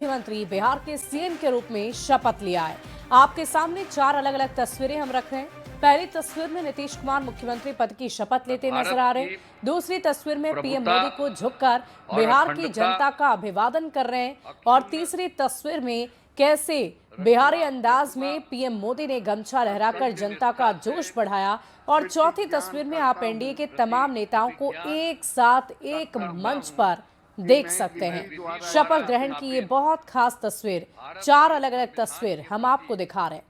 मुख्यमंत्री बिहार के सीएम के रूप में शपथ लिया है। आपके सामने 4 अलग अलग तस्वीरें हम रख रहे हैं। पहली तस्वीर में नीतीश कुमार मुख्यमंत्री पद की शपथ लेते नजर आ रहे हैं। दूसरी तस्वीर में पीएम मोदी को झुककर बिहार की जनता का अभिवादन कर रहे हैं और तीसरी तस्वीर में कैसे बिहारी अंदाज में पीएम मोदी ने गमछा लहराकर जनता का जोश बढ़ाया और चौथी तस्वीर में आप एनडीए के तमाम नेताओं को एक साथ एक मंच पर देख सकते हैं। शपथ ग्रहण की ये बहुत खास तस्वीर, 4 अलग अलग तस्वीर हम आपको दिखा रहे हैं।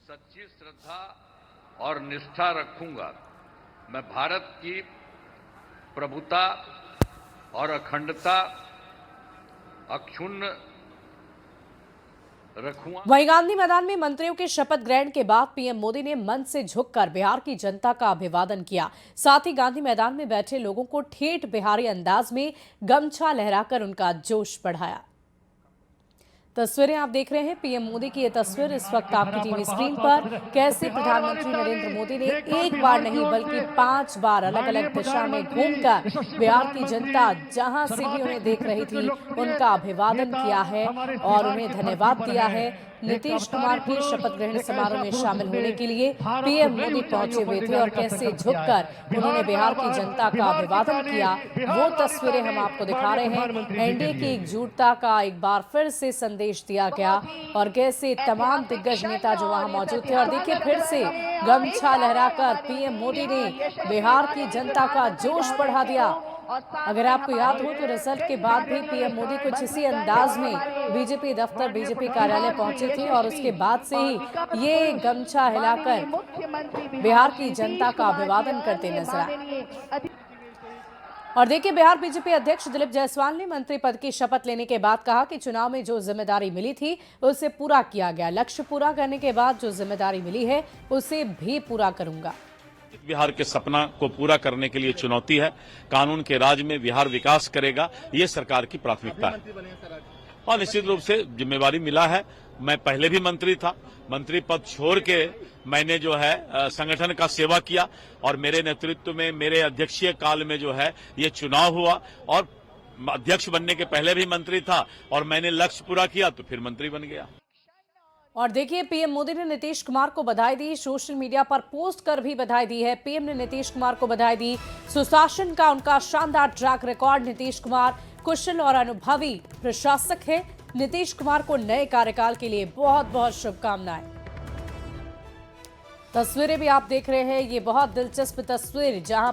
सच्ची श्रद्धा और निष्ठा रखूंगा। मैं भारत की प्रभुता और अखंडता अक्षुण्ण रखूंगा। वहीं गांधी मैदान में मंत्रियों के शपथ ग्रहण के बाद पीएम मोदी ने मंच से झुककर बिहार की जनता का अभिवादन किया। साथ ही गांधी मैदान में बैठे लोगों को ठेठ बिहारी अंदाज में गमछा लहराकर उनका जोश बढ़ाया। तस्वीरें आप देख रहे हैं पीएम मोदी की ये तस्वीर इस वक्त आपकी टीवी स्क्रीन पर। कैसे प्रधानमंत्री नरेंद्र मोदी ने एक बार नहीं बल्कि 5 बार अलग अलग दिशा में घूमकर बिहार की जनता जहां से भी उन्हें देख रही थी उनका अभिवादन किया है और उन्हें धन्यवाद दिया है। नीतीश कुमार के शपथ ग्रहण समारोह में शामिल होने के लिए पीएम मोदी पहुंचे हुए थे और कैसे झुककर उन्होंने बिहार की जनता का अभिवादन किया, वो तस्वीरें हम आपको दिखा रहे हैं। एनडीए की एकजुटता का एक बार फिर से संदेश दिया गया और कैसे तमाम दिग्गज नेता जो वहां मौजूद थे और देखिए फिर से गमछा लहराकर पीएम मोदी ने बिहार की जनता का जोश बढ़ा दिया। अगर आपको याद हो तो रिजल्ट के बाद भी पीएम मोदी कुछ इसी अंदाज में बीजेपी दफ्तर, बीजेपी कार्यालय पहुंचे थे और उसके बाद से ही ये गमछा हिलाकर बिहार की जनता का अभिवादन करते नजर आए। और देखिए बिहार बीजेपी अध्यक्ष दिलीप जायसवाल ने मंत्री पद की शपथ लेने के बाद कहा कि चुनाव में जो जिम्मेदारी मिली थी उसे पूरा किया गया। लक्ष्य पूरा करने के बाद जो जिम्मेदारी मिली है उसे भी पूरा करूंगा। बिहार के सपना को पूरा करने के लिए चुनौती है। कानून के राज में बिहार विकास करेगा, ये सरकार की प्राथमिकता है और निश्चित रूप से जिम्मेवारी मिला है। मैं पहले भी मंत्री था, मंत्री पद छोड़ के मैंने जो है संगठन का सेवा किया और मेरे नेतृत्व में मेरे अध्यक्षीय काल में जो है ये चुनाव हुआ और अध्यक्ष बनने के पहले भी मंत्री था और मैंने लक्ष्य पूरा किया तो फिर मंत्री बन गया। और देखिए पीएम मोदी ने नीतीश कुमार को बधाई दी, सोशल मीडिया पर पोस्ट कर भी बधाई दी है। पीएम ने नीतीश कुमार को बधाई दी। सुशासन का उनका शानदार ट्रैक रिकॉर्ड। नीतीश कुमार कुशल और अनुभवी प्रशासक है। नीतीश कुमार को नए कार्यकाल के लिए बहुत बहुत शुभकामनाएं। तस्वीरें भी आप देख रहे हैं, ये बहुत दिलचस्प तस्वीर जहां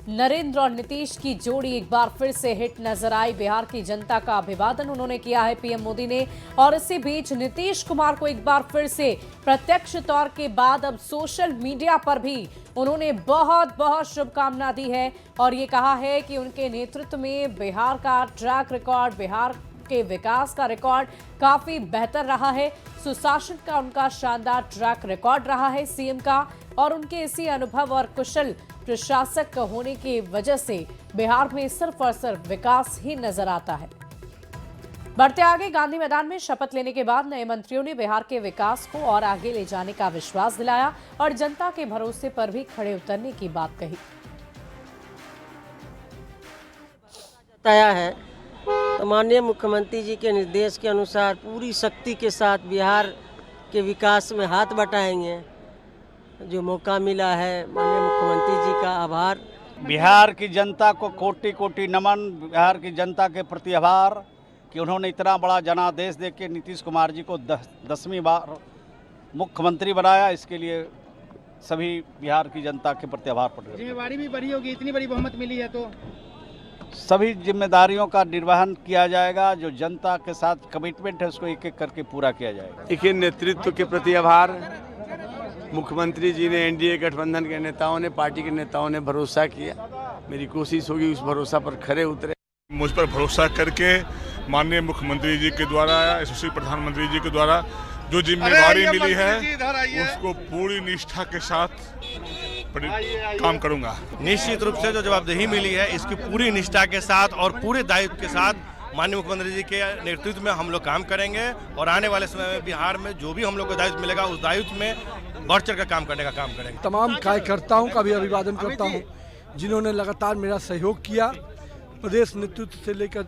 नरेंद्र और नीतीश की जोड़ी एक बार फिर से हिट नजर आई। बिहार की जनता का अभिवादन उन्होंने किया है पीएम मोदी ने और इसी बीच नीतीश कुमार को एक बार फिर से प्रत्यक्ष तौर के बाद अब सोशल मीडिया पर भी उन्होंने बहुत बहुत शुभकामना दी है और ये कहा है कि उनके नेतृत्व में बिहार का ट्रैक रिकॉर्ड, बिहार के विकास का रिकॉर्ड काफी बेहतर रहा है। सुशासन का उनका शानदार ट्रैक रिकॉर्ड रहा है सीएम का और उनके इसी अनुभव और कुशल प्रशासक होने की वजह से बिहार में सिर्फ और सिर्फ विकास ही नजर आता है। बढ़ते आगे गांधी मैदान में शपथ लेने के बाद नए मंत्रियों ने बिहार के विकास को और आगे ले जाने का विश्वास दिलाया और जनता के भरोसे पर भी खड़े उतरने की बात कही। बताया है तो माननीय मुख्यमंत्री जी के निर्देश के अनुसार पूरी शक्ति के साथ बिहार के विकास में हाथ बटाएंगे। जो मौका मिला है माननीय मुख्यमंत्री जी का आभार। बिहार की जनता को कोटि कोटि नमन। बिहार की जनता के प्रति आभार कि उन्होंने इतना बड़ा जनादेश दे के नीतीश कुमार जी को 10वीं बार मुख्यमंत्री बनाया। इसके लिए सभी बिहार की जनता के प्रति आभार प्रकट करते हैं। जिम्मेदारी भी बड़ी होगी, इतनी बड़ी बहुमत मिली है तो सभी जिम्मेदारियों का निर्वहन किया जाएगा। जो जनता के साथ कमिटमेंट है उसको एक एक करके पूरा किया जाएगा। देखिए नेतृत्व के प्रति आभार। मुख्यमंत्री जी ने, एनडीए गठबंधन के नेताओं ने, पार्टी के नेताओं ने भरोसा किया। मेरी कोशिश होगी उस भरोसा पर खरे उतरे। मुझ पर भरोसा करके माननीय मुख्यमंत्री जी के द्वारा, यशस्वी प्रधानमंत्री जी के द्वारा जो जिम्मेदारी मिली है उसको पूरी निष्ठा के साथ काम करूंगा। निश्चित रूप से जो जवाबदेही मिली है इसकी पूरी निष्ठा के साथ और पूरे दायित्व के साथ माननीय मुख्यमंत्री जी के नेतृत्व में हम लोग काम करेंगे और आने वाले समय में बिहार में जो भी हम लोग को दायित्व मिलेगा उस दायित्व में बढ़ चढ़ कर काम करने का काम करेंगे। तमाम कार्यकर्ताओं का भी अभिवादन करता हूं जिन्होंने लगातार मेरा सहयोग किया। प्रदेश नेतृत्व से लेकर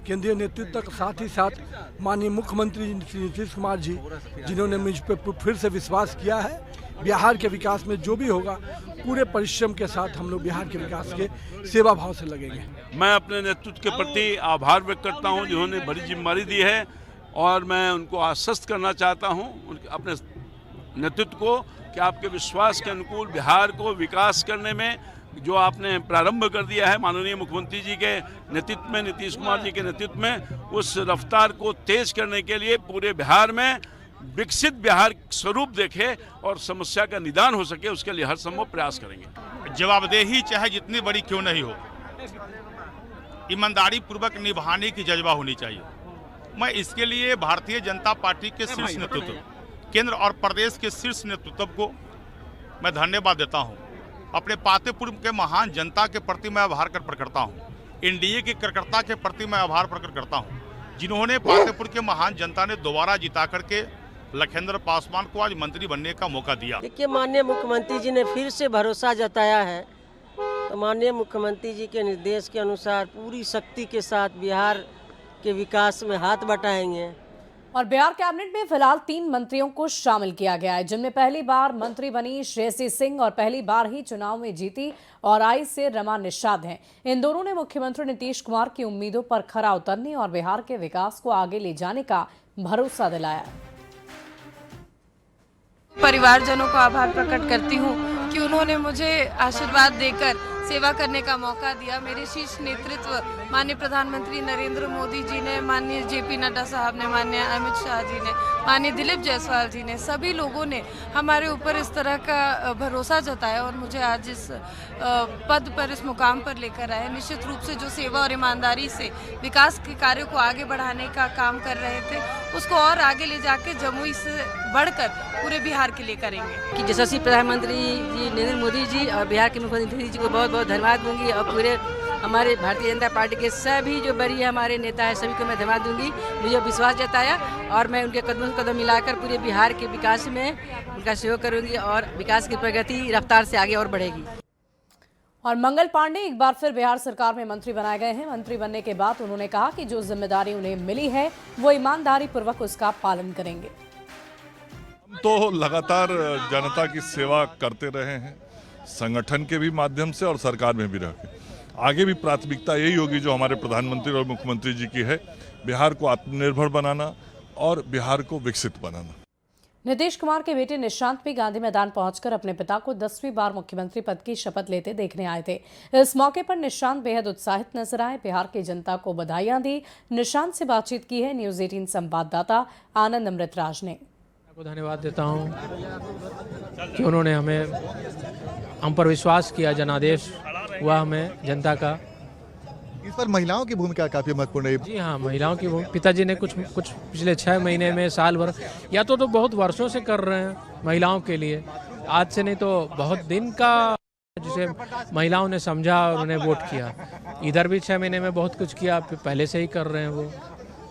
केंद्रीय नेतृत्व के साथ ही साथ माननीय मुख्यमंत्री श्री नीतीश कुमार जी, जिन्होंने मुझ पर फिर से विश्वास किया है। बिहार के विकास में जो भी होगा पूरे परिश्रम के साथ हम लोग बिहार के विकास के सेवा भाव से लगेंगे। मैं अपने नेतृत्व के प्रति आभार व्यक्त करता हूं, जिन्होंने बड़ी जिम्मेदारी दी है, और मैं उनको आश्वस्त करना चाहता हूं अपने नेतृत्व को कि आपके विश्वास के अनुकूल बिहार को विकास करने में जो आपने प्रारंभ कर दिया है माननीय मुख्यमंत्री जी के नेतृत्व में, नीतीश कुमार जी के नेतृत्व में, उस रफ्तार को तेज करने के लिए पूरे बिहार में विकसित बिहार स्वरूप देखे और समस्या का निदान हो सके, उसके लिए हर संभव प्रयास करेंगे। जवाबदेही चाहे जितनी बड़ी क्यों नहीं हो, ईमानदारी पूर्वक निभाने की जज्बा होनी चाहिए। मैं इसके लिए भारतीय जनता पार्टी के शीर्ष नेतृत्व, केंद्र और प्रदेश के शीर्ष नेतृत्व को मैं धन्यवाद देता हूं। अपने पातेपुर के महान जनता के प्रति मैं आभार प्रकट करता हूं। एनडीए के कार्यकर्ता के प्रति मैं आभार प्रकट करता हूं, जिन्होंने पातेपुर के महान जनता ने दोबारा जिता करके लखनदर पासवान को आज मंत्री बनने का मौका दिया। देखिए, माननीय मुख्यमंत्री जी ने फिर से भरोसा जताया है, तो माननीय मुख्यमंत्री जी के निर्देश के अनुसार पूरी शक्ति के साथ बिहार के विकास में हाथ बटाएंगे। और बिहार कैबिनेट में फिलहाल 3 मंत्रियों को शामिल किया गया है, जिनमें पहली बार मंत्री बनी श्रेयसी सिंह और पहली बार ही चुनाव में जीती और आई से रमा निषाद हैं। इन दोनों ने मुख्यमंत्री नीतीश कुमार की उम्मीदों पर खरा उतरने और बिहार के विकास को आगे ले जाने का भरोसा दिलाया। परिवारजनों को आभार प्रकट करती हूँ कि उन्होंने मुझे आशीर्वाद देकर सेवा करने का मौका दिया। मेरे शीर्ष नेतृत्व माननीय प्रधानमंत्री नरेंद्र मोदी जी ने, माननीय जेपी नड्डा साहब ने, माननीय अमित शाह जी ने, माननीय दिलीप जायसवाल जी ने, सभी लोगों ने हमारे ऊपर इस तरह का भरोसा जताया और मुझे आज इस पद पर, इस मुकाम पर लेकर आए। निश्चित रूप से जो सेवा और ईमानदारी से विकास के कार्यों को आगे बढ़ाने का काम कर रहे थे, उसको और आगे ले जाके जमुई से बढ़कर पूरे बिहार के लिए करेंगे। कि यशस्वी प्रधानमंत्री जी नरेंद्र मोदी जी और बिहार के मुख्यमंत्री जी को बहुत बहुत धन्यवाद दूंगी, और पूरे हमारे भारतीय जनता पार्टी के सभी जो बड़ी हमारे नेता हैं सभी को मैं धन्यवाद दूंगी। मुझे विश्वास जताया और मैं उनके कदमों से कदम मिलाकर पूरे बिहार के विकास में उनका सहयोग करूंगी और विकास की प्रगति रफ्तार से आगे और बढ़ेगी। और मंगल पांडे एक बार फिर बिहार सरकार में मंत्री बनाए गए हैं। मंत्री बनने के बाद उन्होंने कहा कि जो जिम्मेदारी उन्हें मिली है वो ईमानदारी पूर्वक उसका पालन करेंगे। हम तो लगातार जनता की सेवा करते रहे हैं, संगठन के भी माध्यम से और सरकार में भी रह के। आगे भी प्राथमिकता यही होगी जो हमारे प्रधानमंत्री और मुख्यमंत्री जी की है, बिहार को आत्मनिर्भर बनाना और बिहार को विकसित बनाना। नीतीश कुमार के बेटे निशांत भी गांधी मैदान पहुंचकर अपने पिता को 10वीं बार मुख्यमंत्री पद की शपथ लेते देखने आए थे। इस मौके पर निशांत बेहद उत्साहित नजर आए, बिहार की जनता को बधाइयां दी। निशांत से बातचीत की है न्यूज़ 18 संवाददाता आनंद अमृतराज ने। को धन्यवाद देता हूं कि उन्होंने हम पर विश्वास किया, जनादेश हुआ हमें जनता का। इस पर महिलाओं की भूमिका काफी महत्वपूर्ण है। जी हाँ, महिलाओं की भूमिका पिताजी ने कुछ पिछले 6 महीने में, साल भर या तो बहुत वर्षों से कर रहे हैं महिलाओं के लिए, आज से नहीं तो बहुत दिन का, जिसे महिलाओं ने समझा और उन्हें वोट किया। इधर भी 6 महीने में बहुत कुछ किया, पहले से ही कर रहे हैं वो।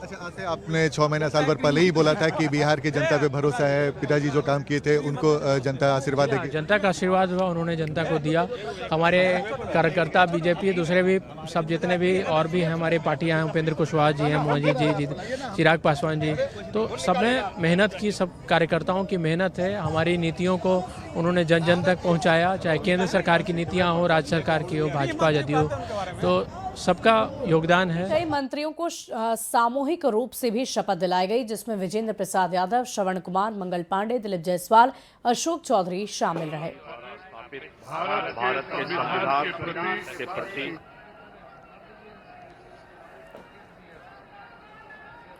अच्छा, आज से आपने 6 महीना साल भर पहले ही बोला था कि बिहार की जनता पे भरोसा है, पिताजी जो काम किए थे उनको जनता आशीर्वाद देगी। जनता का आशीर्वाद हुआ, उन्होंने जनता को दिया। हमारे कार्यकर्ता बीजेपी, दूसरे भी सब जितने भी और भी हैं हमारे पार्टियां हैं, उपेंद्र कुशवाहा जी हैं, मोदी जी, चिराग पासवान जी, तो सबने मेहनत की, सब कार्यकर्ताओं की मेहनत है। हमारी नीतियों को उन्होंने जन जन तक पहुँचाया, चाहे केंद्र सरकार की नीतियाँ हो, राज्य सरकार की हो, भाजपा जदयू, तो सबका योगदान है। कई मंत्रियों को सामूहिक रूप से भी शपथ दिलाई गई, जिसमें विजेंद्र प्रसाद यादव, श्रवण कुमार, मंगल पांडे, दिलीप जायसवाल, अशोक चौधरी शामिल रहे। भारत के संविधान के प्रति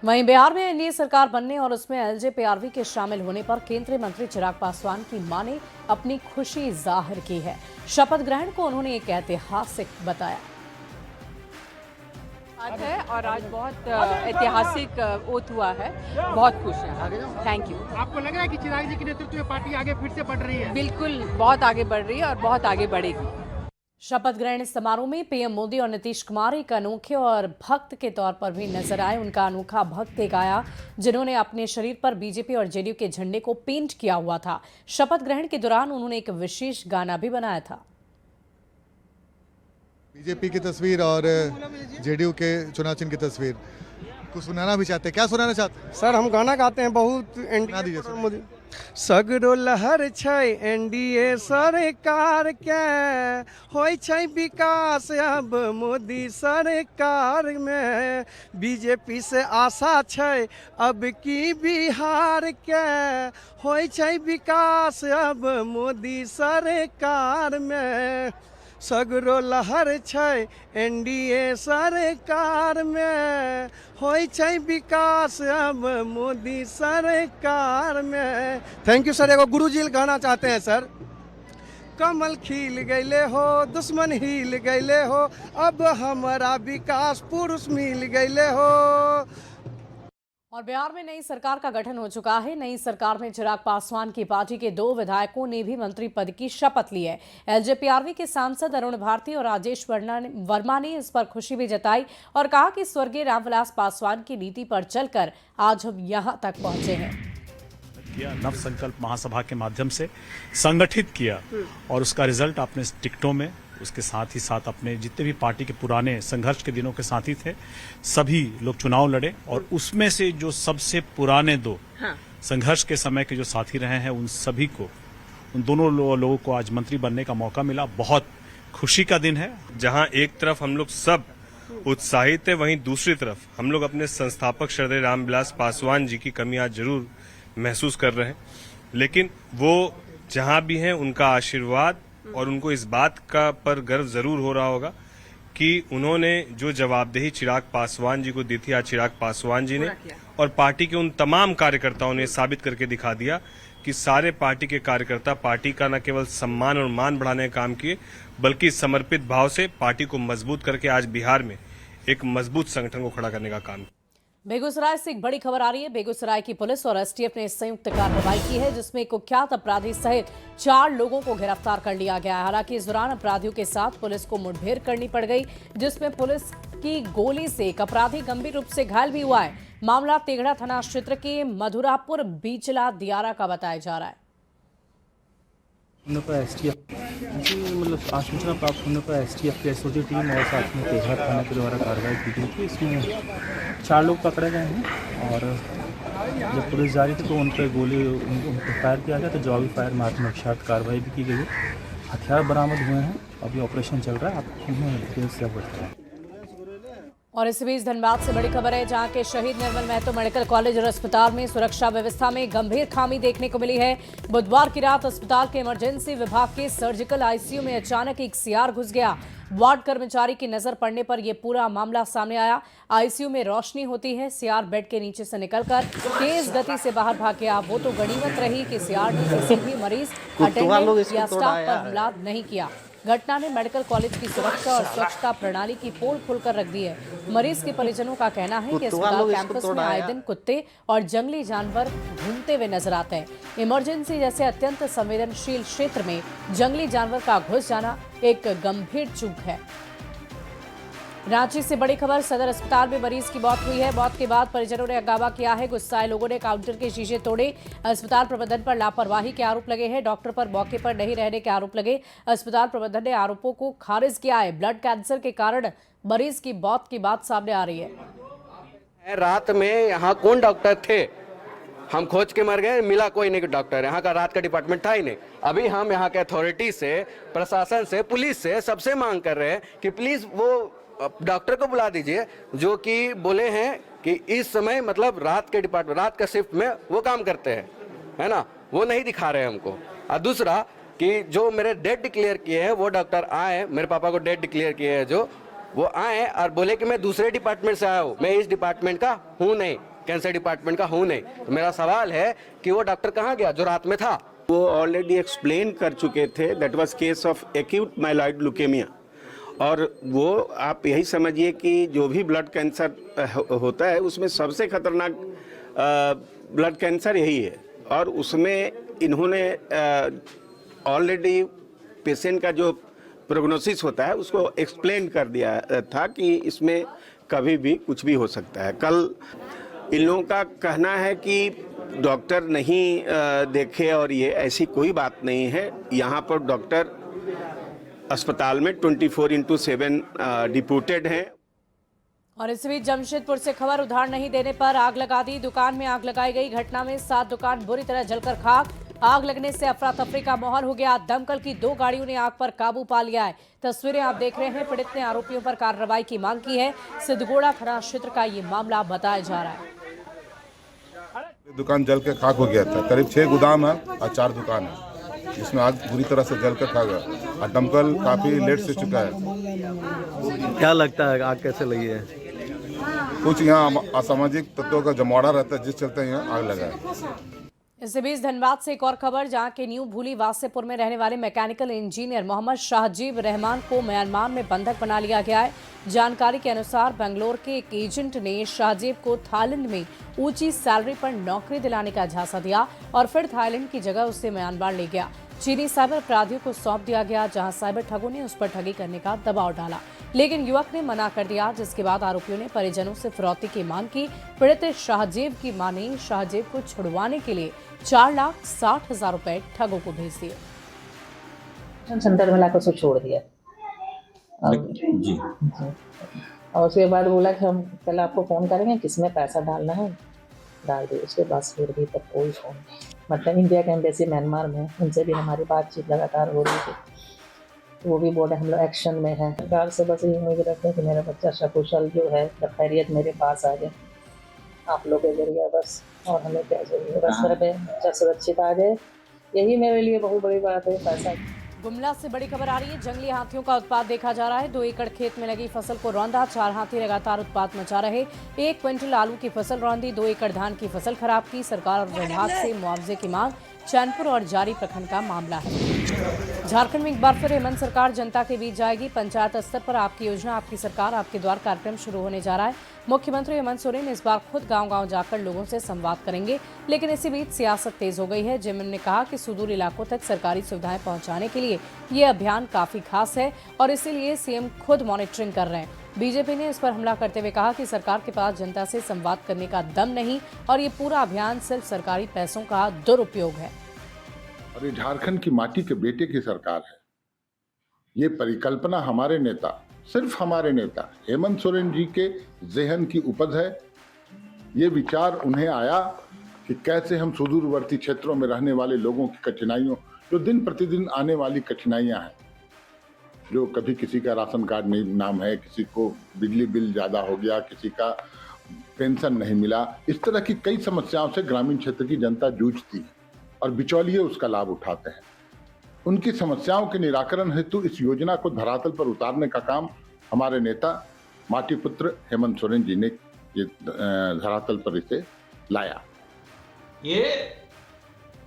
वहीं बिहार में एनडीए सरकार बनने और उसमें एलजेपीआरवी के शामिल होने पर केंद्रीय मंत्री चिराग पासवान की मां ने अपनी खुशी जाहिर की है। शपथ ग्रहण को उन्होंने एक ऐतिहासिक बताया है और आज बहुत ऐतिहासिक ओथ हुआ है, बहुत खुश हैं। Thank you. आपको लग रहा है कि चिराग जी के नेतृत्व में पार्टी आगे फिर से बढ़ रही है? बिल्कुल, बहुत आगे बढ़ रही है और बहुत आगे बढ़ेगी। शपथ ग्रहण समारोह में पीएम मोदी और नीतीश कुमार एक अनोखे और भक्त के तौर पर भी नजर आए। उनका अनोखा भक्त एक आया जिन्होंने अपने शरीर पर बीजेपी और जेडीयू के झंडे को पेंट किया हुआ था। शपथ ग्रहण के दौरान उन्होंने एक विशेष गाना भी बनाया था। बीजेपी की तस्वीर और जेडीयू के चुनाव चिन्ह की तस्वीर, कुछ सुनाना भी चाहते हैं? क्या सुनाना चाहते हैं? सर हम गाना गाते हैं बहुत सुना दीजिए सर। मोदी सगरो लहर छै एनडीए सरकार के होय छै विकास अब मोदी सरकार में बीजेपी से आशा छै अब की बिहार के होय छै विकास अब मोदी सरकार में सगरो लहर छै एनडीए सरकार में होय छै विकास अब मोदी सरकार में। Thank you sir. एगो गुरुजी गाना चाहते हैं सर। कमल खिल गईले हो दुश्मन हिल गईले हो अब हमारा विकास पुरुष मिल गईले हो। और बिहार में नई सरकार का गठन हो चुका है। नई सरकार में चिराग पासवान की पार्टी के 2 विधायकों ने भी मंत्री पद की शपथ ली है। एलजेपीआरवी के सांसद अरुण भारती और राजेश वर्मा ने इस पर खुशी भी जताई और कहा कि स्वर्गीय रामविलास पासवान की नीति पर चलकर आज हम यहां तक पहुंचे हैं। नव संकल्प महासभा के माध्यम से संगठित किया और उसका रिजल्ट आपने टिकटों में, उसके साथ ही साथ अपने जितने भी पार्टी के पुराने संघर्ष के दिनों के साथी थे सभी लोग चुनाव लड़े और उसमें से जो सबसे पुराने 2 संघर्ष के समय के जो साथी रहे हैं उन सभी को, उन दोनों लोगों को आज मंत्री बनने का मौका मिला। बहुत खुशी का दिन है। जहां एक तरफ हम लोग सब उत्साहित है, वहीं दूसरी तरफ हम लोग अपने संस्थापक श्रद्धेय रामविलास पासवान जी की कमी आज जरूर महसूस कर रहे हैं, लेकिन वो जहां भी हैं उनका आशीर्वाद और उनको इस बात का पर गर्व जरूर हो रहा होगा कि उन्होंने जो जवाबदेही चिराग पासवान जी को दी थी, आज चिराग पासवान जी ने और पार्टी के उन तमाम कार्यकर्ताओं ने साबित करके दिखा दिया कि सारे पार्टी के कार्यकर्ता पार्टी का न केवल सम्मान और मान बढ़ाने का काम किए बल्कि समर्पित भाव से पार्टी को मजबूत करके आज बिहार में एक मजबूत संगठन को खड़ा करने का काम किया। बेगूसराय से एक बड़ी खबर आ रही है। बेगूसराय की पुलिस और एसटीएफ ने संयुक्त कार्रवाई की है जिसमें कुख्यात अपराधी सहित 4 लोगों को गिरफ्तार कर लिया गया है। हालांकि इस दौरान अपराधियों के साथ पुलिस को मुठभेड़ करनी पड़ गई जिसमें पुलिस की गोली से एक अपराधी गंभीर रूप से घायल भी हुआ है। मामला तेघड़ा थाना क्षेत्र के मधुरापुर बीचला दियारा का बताया जा रहा है। मतलब सूचना प्राप्त होने पर एसटीएफ की एसओजी टीम और साथ में तेघड़ा थाना के द्वारा कार्रवाई की गई थी। इसमें 4 लोग पकड़े गए हैं और जब पुलिस जा रही थी तो उन पर गोली उनको फायर किया गया, तो जवाबी फायर मारने के साथ कार्रवाई भी की गई है। हथियार बरामद हुए हैं, अभी ऑपरेशन चल रहा है। आप उन्हें डिटेल से अवगत कराएं। और इसी बीच धनबाद से बड़ी खबर है जहां के शहीद निर्मल महतो मेडिकल कॉलेज और अस्पताल में सुरक्षा व्यवस्था में गंभीर खामी देखने को मिली है। बुधवार की रात अस्पताल के इमरजेंसी विभाग के सर्जिकल आईसीयू में अचानक एक सीआर घुस गया। वार्ड कर्मचारी की नजर पड़ने पर यह पूरा मामला सामने आया। आईसीयू में रोशनी होती है, सीआर बेड के नीचे से निकलकर तेज गति से बाहर भाग गया। वो तो गनीमत रही कि सीआर ने किसी भी मरीज, अटेंडेंट या स्टाफ पर हमला नहीं किया। घटना ने मेडिकल कॉलेज की सुरक्षा और स्वच्छता प्रणाली की पोल खोलकर रख दी है। मरीज के परिजनों का कहना है कि अस्पताल कैंपस में आए दिन कुत्ते और जंगली जानवर घूमते हुए नजर आते हैं। इमरजेंसी जैसे अत्यंत संवेदनशील क्षेत्र में जंगली जानवर का घुस जाना एक गंभीर चूक है। रांची से बड़ी खबर, सदर अस्पताल में मरीज की मौत हुई है। मौत के बाद परिजनों ने हंगामा किया है। गुस्साए लोगों ने काउंटर के शीशे तोड़े। अस्पताल प्रबंधन पर लापरवाही के आरोप लगे हैं। डॉक्टर पर मौके पर नहीं रहने के आरोप लगे। अस्पताल प्रबंधन ने आरोपों को खारिज किया है। ब्लड कैंसर के कारण मरीज की मौत की बात सामने आ रही है। रात में यहाँ कौन डॉक्टर थे? हम खोज के मर गए, मिला कोई नहीं डॉक्टर। यहाँ का रात का डिपार्टमेंट था ही नहीं। अभी हम यहाँ के अथॉरिटी से, प्रशासन से, पुलिस से सबसे मांग कर रहे हैं कि प्लीज वो डॉक्टर को बुला दीजिए जो कि बोले हैं कि इस समय मतलब रात के डिपार्टमेंट, रात का शिफ्ट में वो काम करते हैं, है ना, वो नहीं दिखा रहे हैं हमको। और दूसरा कि जो मेरे डेट डिक्लेयर किए हैं वो डॉक्टर आए, मेरे पापा को डेट डिक्लेयर किए हैं जो, वो आए और बोले कि मैं दूसरे डिपार्टमेंट से आया हूँ, मैं इस डिपार्टमेंट का हूँ नहीं, कैंसर डिपार्टमेंट का हूँ नहीं। तो मेरा सवाल है कि वो डॉक्टर कहाँ गया जो रात में था? वो ऑलरेडी एक्सप्लेन कर चुके थे, that was case of acute myeloid leukaemia. और वो आप यही समझिए कि जो भी ब्लड कैंसर होता है उसमें सबसे खतरनाक ब्लड कैंसर यही है। और उसमें इन्होंने ऑलरेडी पेशेंट का जो प्रोग्नोसिस होता है उसको एक्सप्लेन कर दिया था कि इसमें कभी भी कुछ भी हो सकता है। कल इन लोगों का कहना है कि डॉक्टर नहीं देखे और ये ऐसी कोई बात नहीं है। यहाँ पर डॉक्टर अस्पताल में 24/7 डिप्यूटेड हैं। और इस बीच जमशेदपुर से खबर, उधार नहीं देने पर आग लगा दी। दुकान में आग लगाई गई। घटना में 7 दुकान बुरी तरह जलकर खाक। आग लगने से अफरा तफरी का माहौल हो गया। दमकल की 2 गाड़ियों ने आग पर काबू पा लिया है। तस्वीरें आप देख रहे हैं। पीड़ित ने आरोपियों पर कार्रवाई की मांग की है। सिद्धगोड़ा थाना क्षेत्र का ये मामला बताया जा रहा है। दुकान जल के खाक हो गया था। करीब 6 गोदाम है और 4 दुकान है, जिसमें आग बुरी तरह से जल कर खा गया और दमकल काफी लेट से चुका है। क्या लगता है आग कैसे लगी है? कुछ यहाँ असामाजिक तत्वों का जमावड़ा रहता है, जिस चलते यहाँ आग लगा है। इसी बीच धनबाद से एक और खबर, जहां के न्यू भूली वासेपुर में रहने वाले मैकेनिकल इंजीनियर मोहम्मद शाहजीब रहमान को म्यांमार में बंधक बना लिया गया है। जानकारी के अनुसार बेंगलोर के एक एजेंट ने शाहजीब को थाईलैंड में ऊंची सैलरी पर नौकरी दिलाने का झांसा दिया और फिर थाईलैंड की जगह उसे म्यांमार ले गया। चीनी साइबर अपराधियों को सौंप दिया गया, जहां साइबर ठगों ने उस पर ठगी करने का दबाव डाला, लेकिन युवक ने मना कर दिया, जिसके बाद आरोपियों ने परिजनों से फिरौती की मांग की। पीड़ित शाहजीब की मां ने शाहजीब को छुड़वाने के लिए 4,60,000 रुपए ठगों को भेज दिए। सेंटर में लाकर उसको छोड़ दिया जी। और उसके बाद बोला कि हम कल आपको फोन करेंगे, किसमें पैसा डालना है डाल दिए। उसके बाद फिर भी तक कोई फोन नहीं। मतलब इंडिया के एम्बेसी म्यांमार में, उनसे भी हमारी बातचीत लगातार हो रही थी। वो भी बोले हम लोग एक्शन में हैं। सरकार से बस यही उम्मीद रखते हैं कि मेरा बच्चा सकुशल जो है खैरियत मेरे पास आ जाए, आप लोग के जरिए बस। और हमें क्या चाहिए, बस मेरा बच्चा सुरक्षित आ जाए, यही मेरे लिए बहुत बड़ी बात है। पैसा गुमला से बड़ी खबर आ रही है। जंगली हाथियों का उत्पात देखा जा रहा है। 2 एकड़ खेत में लगी फसल को रौंदा। 4 हाथी लगातार उत्पात मचा रहे। 1 क्विंटल आलू की फसल रौंदी। 2 एकड़ धान की फसल खराब की। सरकार और विभाग से मुआवजे की मांग। चैनपुर और जारी प्रखंड का मामला है। झारखंड में एक बार फिर हेमंत सरकार जनता के बीच जाएगी। पंचायत स्तर पर आपकी योजना आपकी सरकार आपके द्वार कार्यक्रम शुरू होने जा रहा है। मुख्यमंत्री हेमंत सोरेन इस बार खुद गांव-गांव जाकर लोगों से संवाद करेंगे। लेकिन इसी बीच सियासत तेज हो गई है। जेएमएम ने कहा कि सुदूर इलाकों तक सरकारी सुविधाएं पहुंचाने के लिए ये अभियान काफी खास है और इसीलिए सीएम खुद मॉनिटरिंग कर रहे हैं। बीजेपी ने इस पर हमला करते हुए कहा कि सरकार के पास जनता से संवाद करने का दम नहीं और ये पूरा अभियान सिर्फ सरकारी पैसों का दुरुपयोग है। और ये झारखंड की माटी के बेटे की सरकार है। ये परिकल्पना हमारे नेता, सिर्फ हमारे नेता हेमंत सोरेन जी के ज़हन की उपज है। ये विचार उन्हें आया कि कैसे हम सुदूरवर्ती क्षेत्रों में रहने वाले लोगों की कठिनाइयों, जो दिन प्रतिदिन आने वाली कठिनाइयां हैं, जो कभी किसी का राशन कार्ड नहीं नाम है, किसी को बिजली बिल ज़्यादा हो गया, किसी का पेंशन नहीं मिला, इस तरह की कई समस्याओं से ग्रामीण क्षेत्र की जनता जूझती है और बिचौलिए उसका लाभ उठाते हैं। उनकी समस्याओं के निराकरण हेतु इस योजना को धरातल पर उतारने का काम हमारे नेता माटी पुत्र हेमंत सोरेन जी ने ये धरातल पर इसे लाया। ये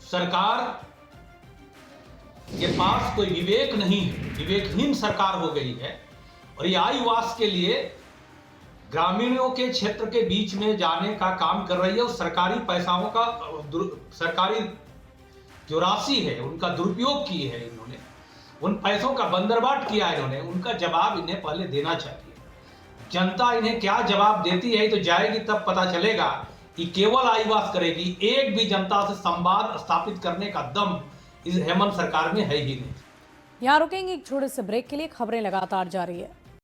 सरकार के पास कोई विवेक नहीं है, विवेकहीन सरकार हो गई है और ये आईवास के लिए ग्रामीणों के क्षेत्र के बीच में जाने का काम कर रही है और सरकारी पैसाओं का, सरकारी जो राशि है उनका दुरुपयोग की है इन्होंने, उन पैसों का बंदरबाट किया इन्होंने। उनका जवाब इन्हें पहले देना चाहिए। जनता इन्हें क्या जवाब देती है तो जाएगी तब पता चलेगा कि केवल आईवास करेगी, एक भी जनता से संवाद स्थापित करने का दम इस हेमंत सरकार में है ही नहीं। यहाँ रुकेंगे एक छोटे से ब्रेक के लिए। खबरें लगातार जारी है।